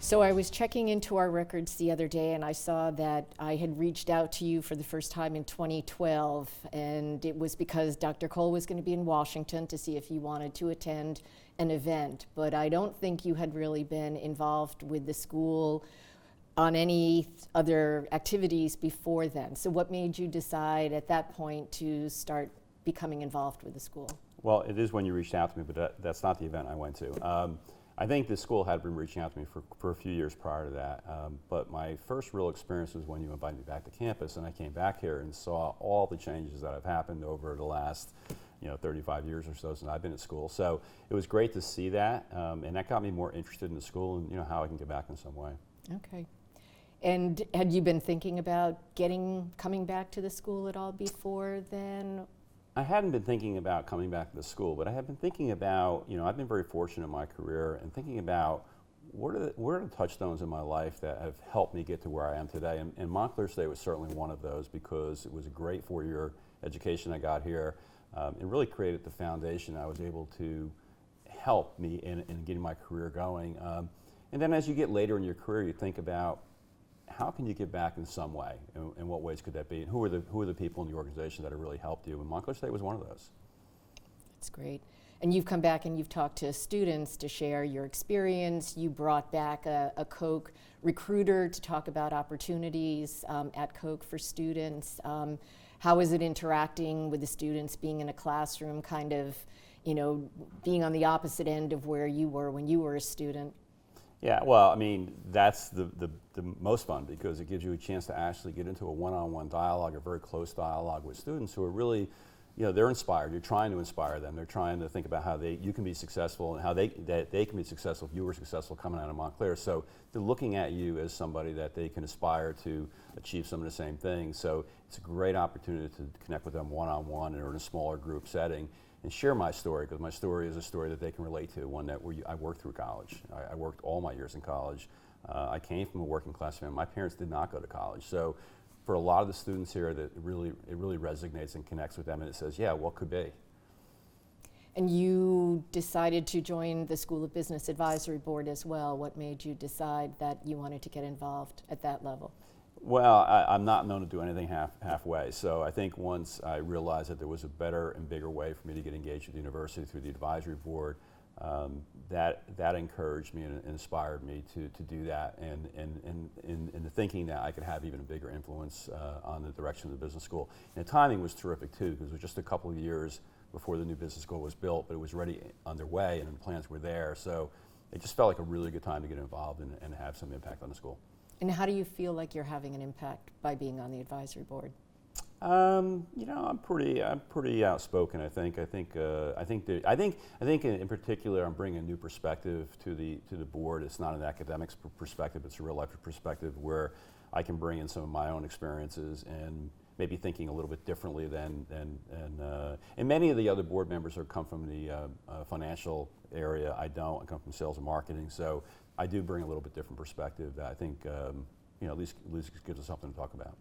So I was checking into our records the other day and I saw that I had reached out to you for the first time in 2012, and it was because Dr. Cole was going to be in Washington to see if you wanted to attend an event. But I don't think you had really been involved with the school on any other activities before then. So what made you decide at that point to start becoming involved with the school? Well, it is when you reached out to me, but that's not the event I went to. I think the school had been reaching out to me for a few years prior to that, but my first real experience was when you invited me back to campus, and I came back here and saw all the changes that have happened over the last 35 years or so since I've been at school. So it was great to see that, and that got me more interested in the school and how I can give back in some way. Okay. And had you been thinking about coming back to the school at all before then? I hadn't been thinking about coming back to the school, but I have been thinking about, I've been very fortunate in my career and thinking about what are the touchstones in my life that have helped me get to where I am today. And Montclair State was certainly one of those because it was a great 4-year education I got here. It really created the foundation I was able to help me in getting my career going. And then as you get later in your career, you think about how can you give back in some way, and what ways could that be, and who are the people in the organization that have really helped you, and Montclair State was one of those. That's great. And you've come back and you've talked to students to share your experience. You brought back a Koch recruiter to talk about opportunities at Koch for students. How is it interacting with the students, being in a classroom, kind of, being on the opposite end of where you were when you were a student? Yeah, well, I mean, that's the most fun because it gives you a chance to actually get into a one-on-one dialogue, a very close dialogue with students who are really, they're inspired. You're trying to inspire them. They're trying to think about how you can be successful and how they can be successful if you were successful coming out of Montclair. So they're looking at you as somebody that they can aspire to achieve some of the same things. So it's a great opportunity to connect with them one-on-one or in a smaller group setting and share my story, because my story is a story that they can relate to, one that I worked through college. I worked all my years in college. I came from a working class family. My parents did not go to college. So for a lot of the students here, it really resonates and connects with them, and it says, yeah, what could be? And you decided to join the School of Business Advisory Board as well. What made you decide that you wanted to get involved at that level? Well, I'm not known to do anything halfway, so I think once I realized that there was a better and bigger way for me to get engaged with the university through the advisory board, that encouraged me and inspired me to do that, and in the thinking that I could have even a bigger influence on the direction of the business school. And the timing was terrific too, because it was just a couple of years before the new business school was built, but it was already underway and the plans were there, so it just felt like a really good time to get involved and have some impact on the school. And how do you feel like you're having an impact by being on the advisory board? I'm pretty outspoken. I think in particular, I'm bringing a new perspective to the board. It's not an academics perspective; it's a real life perspective where I can bring in some of my own experiences and maybe thinking a little bit differently than and many of the other board members have come from the financial area. I don't. I come from sales and marketing, so I do bring a little bit different perspective that I think at least gives us something to talk about.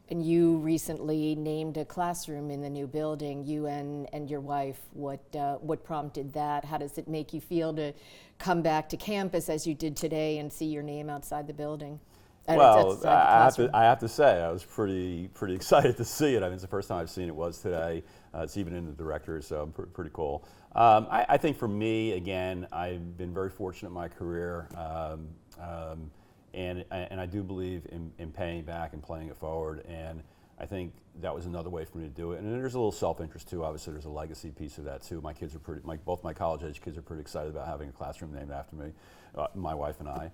And you recently named a classroom in the new building, you and your wife. What prompted that? How does it make you feel to come back to campus as you did today and see your name outside the building? Well, I have to say, I was pretty excited to see it. I mean, it's the first time I've seen it was today. It's even in the directory, so pretty cool. I think for me, again, I've been very fortunate in my career, and I do believe in paying back and playing it forward. And I think that was another way for me to do it. And there's a little self-interest too. Obviously, there's a legacy piece of that too. My kids are both my college-age kids are pretty excited about having a classroom named after me, my wife and I.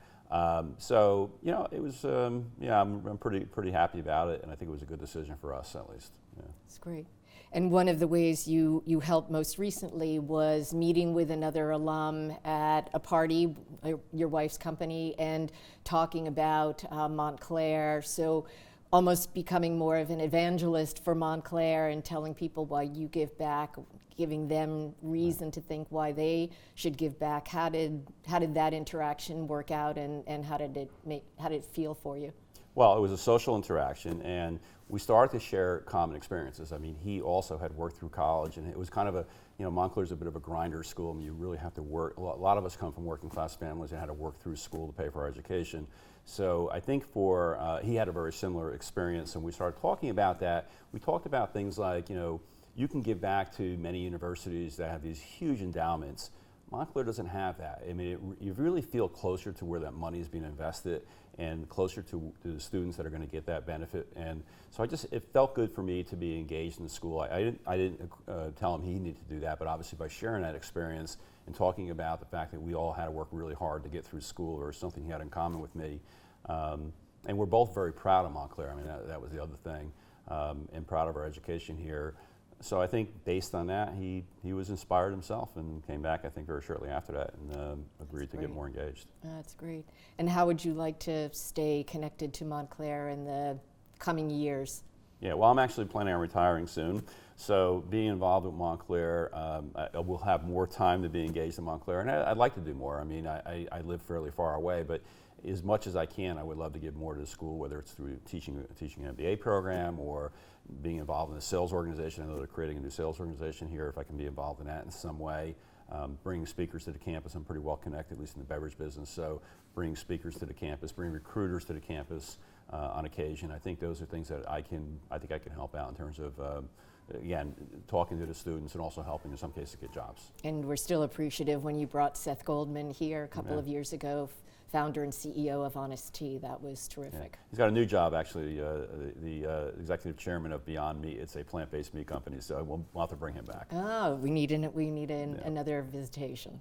So it was I'm pretty happy about it, and I think it was a good decision for us at least. Yeah. That's great. And one of the ways you helped most recently was meeting with another alum at a party, your wife's company, and talking about Montclair. So almost becoming more of an evangelist for Montclair and telling people why you give back, giving them reason to think why they should give back. How did that interaction work out, and how did it feel for you? Well, it was a social interaction, and we started to share common experiences. I mean, he also had worked through college, and it was kind of a, Montclair's a bit of a grinder school. I mean, you really have to work. A lot of us come from working class families and had to work through school to pay for our education. So I think he had a very similar experience, and we started talking about that. We talked about things like, you can give back to many universities that have these huge endowments. Montclair doesn't have that. I mean, you really feel closer to where that money is being invested and closer to the students that are going to get that benefit. And so it felt good for me to be engaged in the school. I didn't tell him he needed to do that, but obviously by sharing that experience and talking about the fact that we all had to work really hard to get through school, or something he had in common with me. And we're both very proud of Montclair. I mean, that was the other thing, and proud of our education here. So I think based on that, he was inspired himself and came back, I think, very shortly after that, and agreed to get more engaged. That's great. And how would you like to stay connected to Montclair in the coming years? Yeah, well, I'm actually planning on retiring soon. So being involved with Montclair, I will have more time to be engaged in Montclair, and I'd like to do more. I mean, I live fairly far away, but as much as I can, I would love to give more to the school, whether it's through teaching an MBA program or being involved in the sales organization. I know they're creating a new sales organization here, if I can be involved in that in some way. Bringing speakers to the campus, I'm pretty well connected, at least in the beverage business, so bringing speakers to the campus, bringing recruiters to the campus on occasion. I think those are things that I think I can help out in terms of, again, talking to the students and also helping in some cases get jobs. And we're still appreciative when you brought Seth Goldman here a couple of years ago, founder and CEO of Honest Tea. That was terrific. Yeah. He's got a new job, actually, the executive chairman of Beyond Meat. It's a plant-based meat company, so we'll have to bring him back. Oh, we need another visitation.